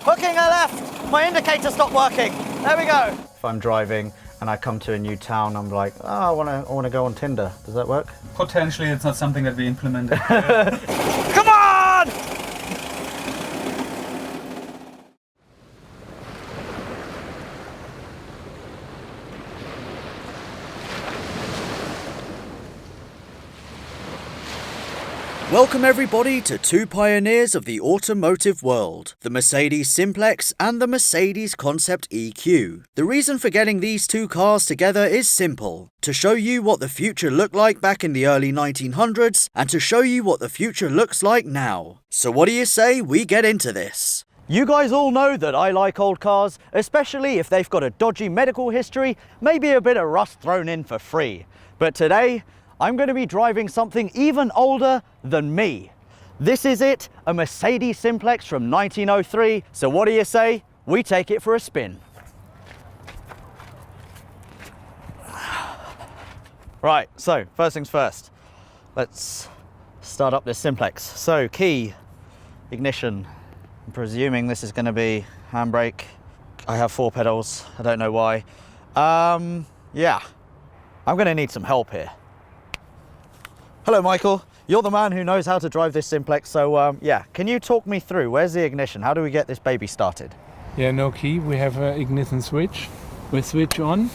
Hooking a left. My indicator stopped working. There we go. If I'm driving and I come to a new town, I'm like, oh, I want to go on Tinder. Does that work? Potentially, it's not something that we implemented. Come on! Welcome everybody to two pioneers of the automotive world, the Mercedes Simplex and the Mercedes Concept EQ. The reason for getting these two cars together is simple: to show you what the future looked like back in the early 1900s and to show you what the future looks like now. So what do you say we get into this? You guys all know that I like old cars, especially if they've got a dodgy medical history, maybe a bit of rust thrown in for free. But today, I'm going to be driving something even older than me. This is it, a Mercedes Simplex from 1903. So what do you say? We take it for a spin. Right, so first things first. Let's start up this Simplex. So key, ignition. I'm presuming this is going to be handbrake. I have 4 pedals. I don't know why. Yeah, I'm going to need some help here. Hello, Michael. You're the man who knows how to drive this Simplex, so yeah, can you talk me through? Where's the ignition? How do we get this baby started? Yeah, no key. We have an ignition switch. We switch on,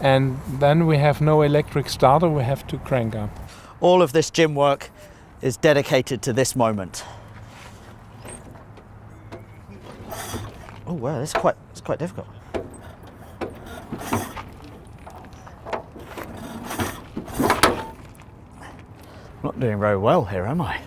and then we have no electric starter. We have to crank up. All of this gym work is dedicated to this moment. Oh wow, it's quite difficult. I'm not doing very well here, am I?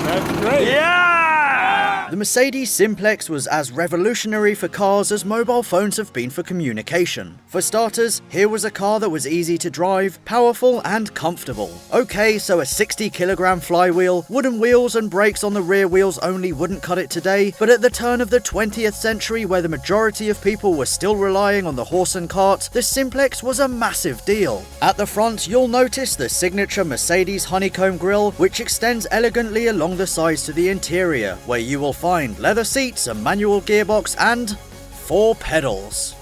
That's great! Yeah! The Mercedes Simplex was as revolutionary for cars as mobile phones have been for communication. For starters, here was a car that was easy to drive, powerful and comfortable. Okay, so a 60-kilogram flywheel, wooden wheels and brakes on the rear wheels only wouldn't cut it today, but at the turn of the 20th century, where the majority of people were still relying on the horse and cart, the Simplex was a massive deal. At the front, you'll notice the signature Mercedes honeycomb grille, which extends elegantly along the sides to the interior, where you will find leather seats, a manual gearbox and 4 pedals.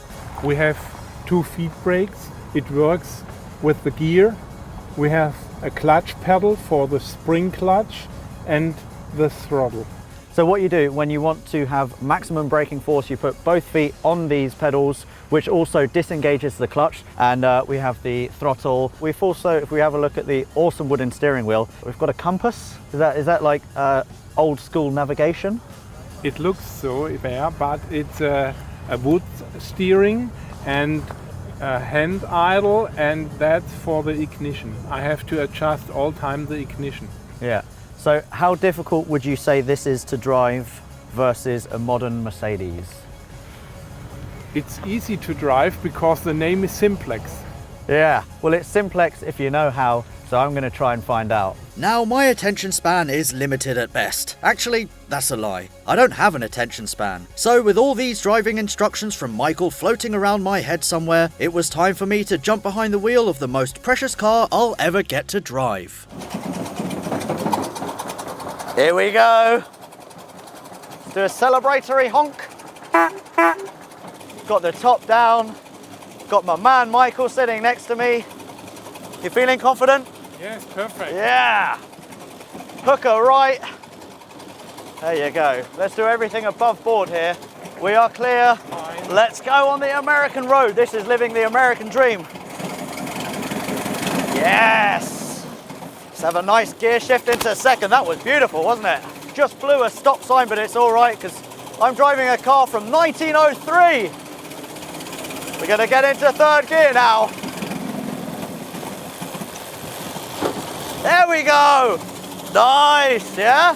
We have 2 feet brakes. It works with the gear. We have a clutch pedal for the spring clutch and the throttle. So what you do when you want to have maximum braking force, you put both feet on these pedals, which also disengages the clutch, and we have the throttle. We've also, if we have a look at the awesome wooden steering wheel, we've got a compass. Is that like old school navigation? It looks so there, but it's a wood steering and a hand idle, and that's for the ignition. I have to adjust all time the ignition. Yeah. So how difficult would you say this is to drive versus a modern Mercedes? It's easy to drive because the name is Simplex. Yeah, well it's Simplex if you know how, so I'm going to try and find out. Now my attention span is limited at best. Actually, that's a lie. I don't have an attention span. So with all these driving instructions from Michael floating around my head somewhere, it was time for me to jump behind the wheel of the most precious car I'll ever get to drive. Here we go. Let's do a celebratory honk. Got the top down. Got my man Michael sitting next to me. You feeling confident? Yes, perfect. Yeah. Hooker right. There you go. Let's do everything above board here. We are clear. Fine. Let's go on the American road. This is living the American dream. Yes. Let's have a nice gear shift into second. That was beautiful, wasn't it? Just blew a stop sign, but it's all right because I'm driving a car from 1903. We're going to get into third gear now. There we go. Nice, yeah?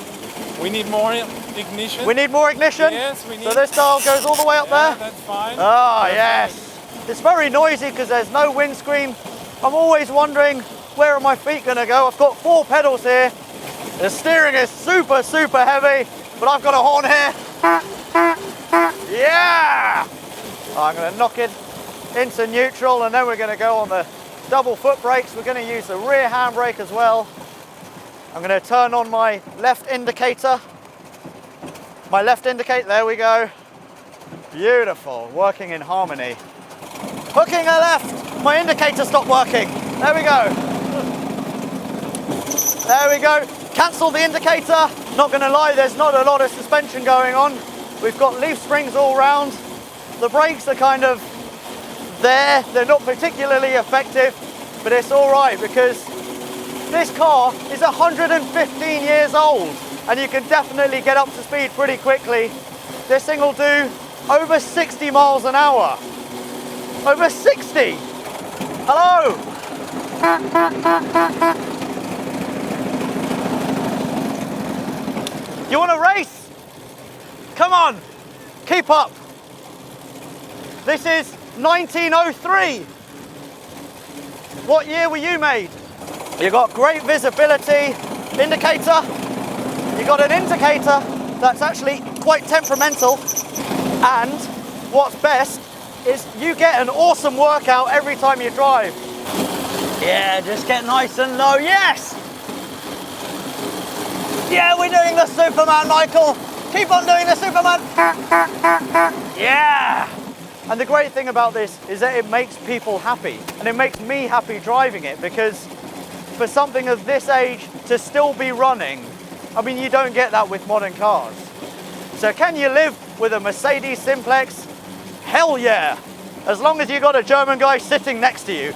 We need more ignition. We need more ignition? Yes, we need. So this dial goes all the way up there? That's fine. Oh, yes. It's very noisy because there's no windscreen. I'm always wondering, where are my feet going to go? I've got 4 pedals here. The steering is super, super heavy, but I've got a horn here. Yeah! I'm going to knock it into neutral, and then we're going to go on the double foot brakes. We're going to use the rear handbrake as well. I'm going to turn on my left indicator. My left indicator, there we go. Beautiful, working in harmony. Hooking a left, my indicator stopped working. There we go. There we go. Cancel the indicator. Not going to lie, there's not a lot of suspension going on. We've got leaf springs all round. The brakes are kind of there. They're not particularly effective, but it's all right because this car is 115 years old and you can definitely get up to speed pretty quickly. This thing will do over 60 miles an hour. Over 60. Hello. You want to race? Come on, keep up. This is 1903. What year were you made? You got great visibility indicator. You got an indicator that's actually quite temperamental. And what's best is you get an awesome workout every time you drive. Yeah, just get nice and low. Yes! Yeah, we're doing the Superman, Michael. Keep on doing the Superman. Yeah! And the great thing about this is that it makes people happy. And it makes me happy driving it because for something of this age to still be running, I mean, you don't get that with modern cars. So can you live with a Mercedes Simplex? Hell yeah! As long as you got a German guy sitting next to you.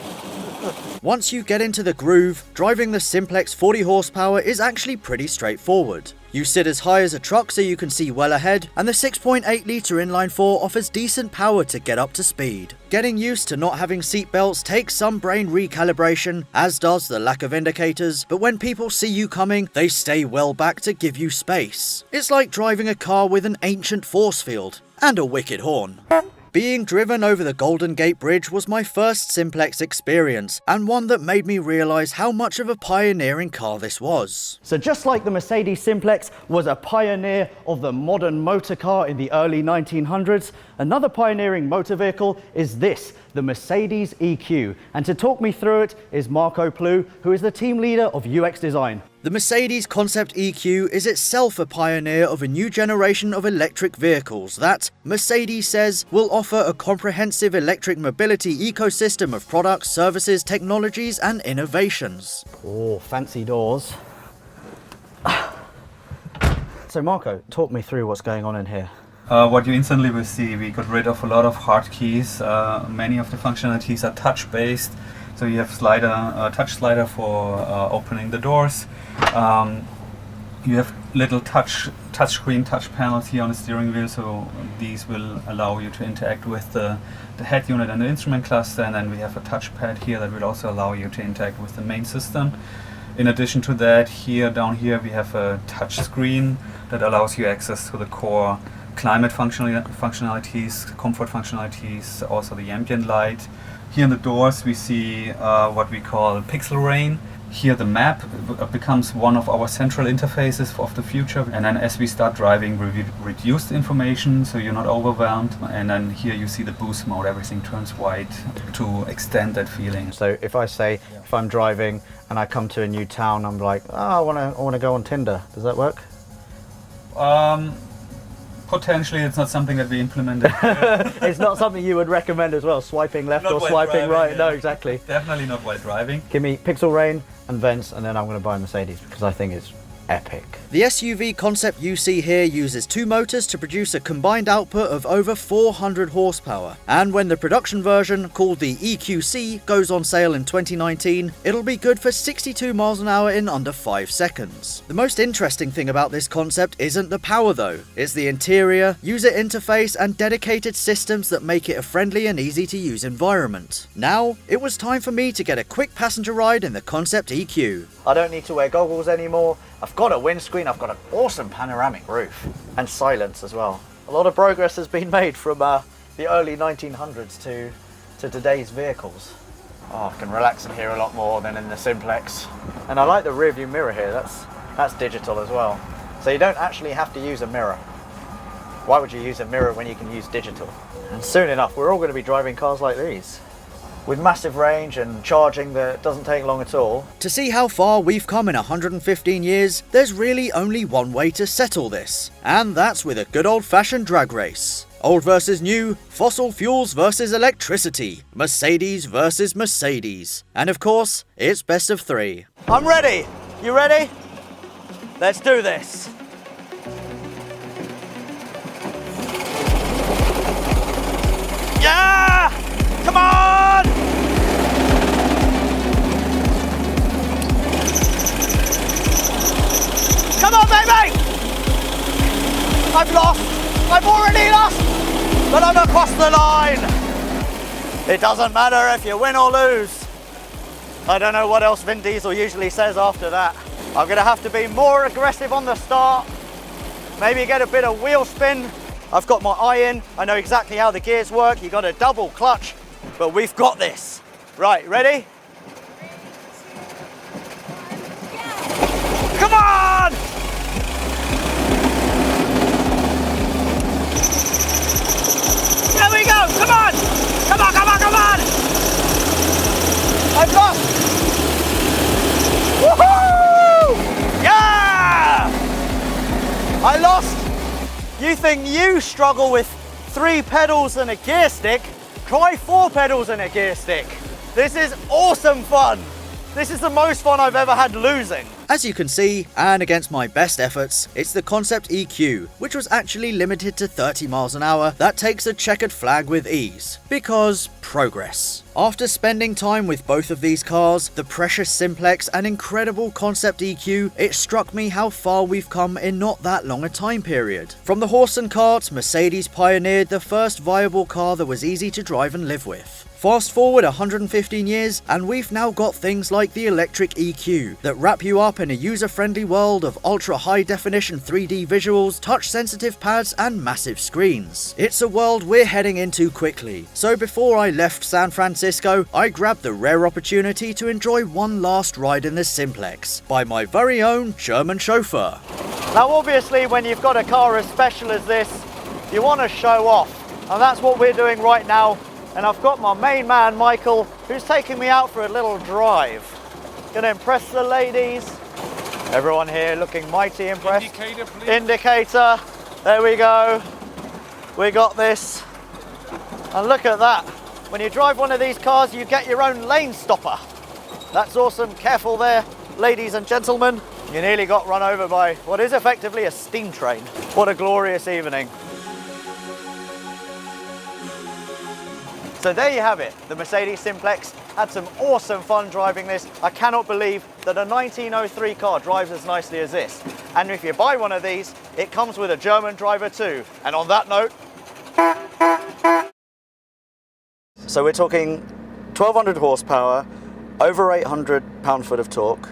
Once you get into the groove, driving the Simplex 40 horsepower is actually pretty straightforward. You sit as high as a truck so you can see well ahead, and the 6.8 litre inline-4 offers decent power to get up to speed. Getting used to not having seatbelts takes some brain recalibration, as does the lack of indicators, but when people see you coming, they stay well back to give you space. It's like driving a car with an ancient force field, and a wicked horn. Being driven over the Golden Gate Bridge was my first Simplex experience, and one that made me realise how much of a pioneering car this was. So just like the Mercedes Simplex was a pioneer of the modern motor car in the early 1900s, another pioneering motor vehicle is this, the Mercedes EQ. And to talk me through it is Marco Plu, who is the team leader of UX design. The Mercedes Concept EQ is itself a pioneer of a new generation of electric vehicles that, Mercedes says, will offer a comprehensive electric mobility ecosystem of products, services, technologies and innovations. Oh, fancy doors. So Marco, talk me through what's going on in here. What you instantly will see, we got rid of a lot of hard keys. Many of the functionalities are touch-based. So you have touch slider for opening the doors. You have little touchscreen touch panels here on the steering wheel, so these will allow you to interact with the head unit and the instrument cluster, and then we have a touchpad here that will also allow you to interact with the main system. In addition to that, down here we have a touch screen that allows you access to the core climate functionalities, comfort functionalities, also the ambient light. Here in the doors we see what we call pixel rain. Here the map becomes one of our central interfaces of the future, and then as we start driving we reduce the information so you're not overwhelmed, and then here you see the boost mode, everything turns white to extend that feeling. So if I say, if I'm driving and I come to a new town, I'm like, oh, I want to go on Tinder, does that work? Potentially, it's not something that we implemented. It's not something you would recommend as well, swiping left Not or while swiping driving, right. yeah. No, exactly. Definitely not while driving. Give me pixel rain and vents, and then I'm going to buy a Mercedes because I think it's epic. The SUV concept you see here uses two motors to produce a combined output of over 400 horsepower. And when the production version, called the EQC, goes on sale in 2019, it'll be good for 62 miles an hour in under 5 seconds. The most interesting thing about this concept isn't the power though, it's the interior, user interface and dedicated systems that make it a friendly and easy to use environment. Now, it was time for me to get a quick passenger ride in the Concept EQ. I don't need to wear goggles anymore. I've got a windscreen, I've got an awesome panoramic roof and silence as well. A lot of progress has been made from the early 1900s to today's vehicles. Oh, I can relax in here a lot more than in the Simplex. And I like the rear view mirror here, that's digital as well. So you don't actually have to use a mirror. Why would you use a mirror when you can use digital? And soon enough, we're all going to be driving cars like these. with massive range and charging that doesn't take long at all. To see how far we've come in 115 years, there's really only one way to settle this, and that's with a good old-fashioned drag race. Old versus new, fossil fuels versus electricity, Mercedes versus Mercedes. And of course, it's best of 3. I'm ready. You ready? Let's do this. Yeah! Come on! Come on, baby! I've lost. I've already lost, but I'm across the line. It doesn't matter if you win or lose. I don't know what else Vin Diesel usually says after that. I'm gonna have to be more aggressive on the start, maybe get a bit of wheel spin. I've got my eye in, I know exactly how the gears work. You got a double clutch, but we've got this. Right, ready? Come on! There we go, come on! Come on, come on, come on! I've lost! Woohoo! Yeah! I lost! You think you struggle with 3 pedals and a gear stick? Try 4 pedals and a gear stick. This is awesome fun. This is the most fun I've ever had losing. As you can see, and against my best efforts, it's the Concept EQ, which was actually limited to 30 miles an hour, that takes a checkered flag with ease. Because progress. After spending time with both of these cars, the precious Simplex and incredible Concept EQ, it struck me how far we've come in not that long a time period. From the horse and cart, Mercedes pioneered the first viable car that was easy to drive and live with. Fast forward 115 years and we've now got things like the electric EQ that wrap you up in a user-friendly world of ultra high definition 3D visuals, touch sensitive pads and massive screens. It's a world we're heading into quickly, so before I left San Francisco, I grabbed the rare opportunity to enjoy one last ride in the Simplex by my very own German chauffeur. Now obviously when you've got a car as special as this, you want to show off, and that's what we're doing right now. And I've got my main man, Michael, who's taking me out for a little drive. Gonna impress the ladies. Everyone here looking mighty impressed. Indicator, please. Indicator. There we go. We got this. And look at that. When you drive one of these cars, you get your own lane stopper. That's awesome. Careful there, ladies and gentlemen. You nearly got run over by what is effectively a steam train. What a glorious evening. So there you have it, the Mercedes Simplex. Had some awesome fun driving this. I cannot believe that a 1903 car drives as nicely as this. And if you buy one of these, it comes with a German driver too. And on that note, so we're talking 1200 horsepower, over 800 pound-foot of torque,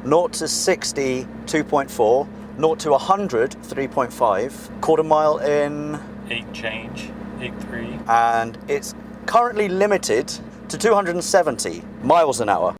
0 to 60, 2.4, 0 to 100, 3.5, quarter mile in 8 change, 8.3. And it's currently limited to 270 miles an hour.